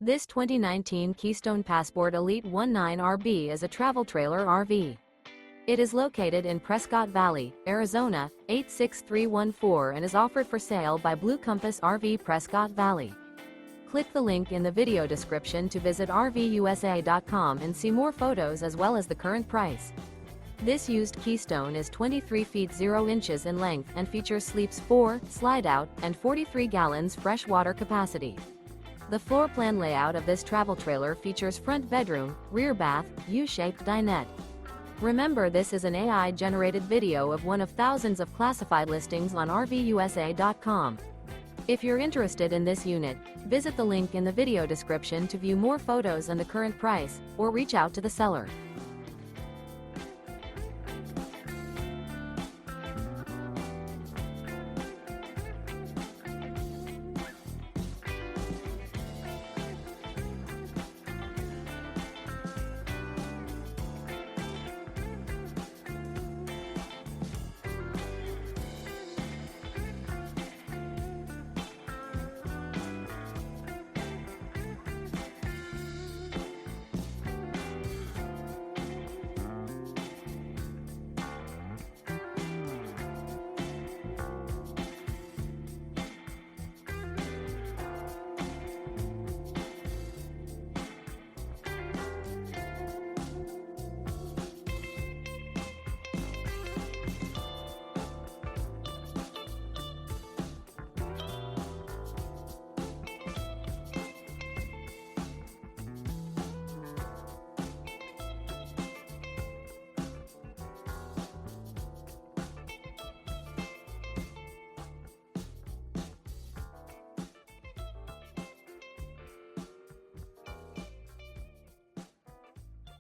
This 2019 Keystone Passport Elite 19RB is a travel trailer RV. It is located in Prescott Valley, Arizona, 86314 and is offered for sale by Blue Compass RV Prescott Valley. Click the link in the video description to visit RVUSA.com and see more photos as well as the current price. This used Keystone is 23 feet 0 inches in length and features sleeps 4, Slideout, and 43 gallons fresh water capacity. The floor plan layout of this travel trailer features front bedroom, rear bath, U-shaped dinette. Remember, this is an AI-generated video of one of thousands of classified listings on RVUSA.com. If you're interested in this unit, visit the link in the video description to view more photos and the current price, or reach out to the seller.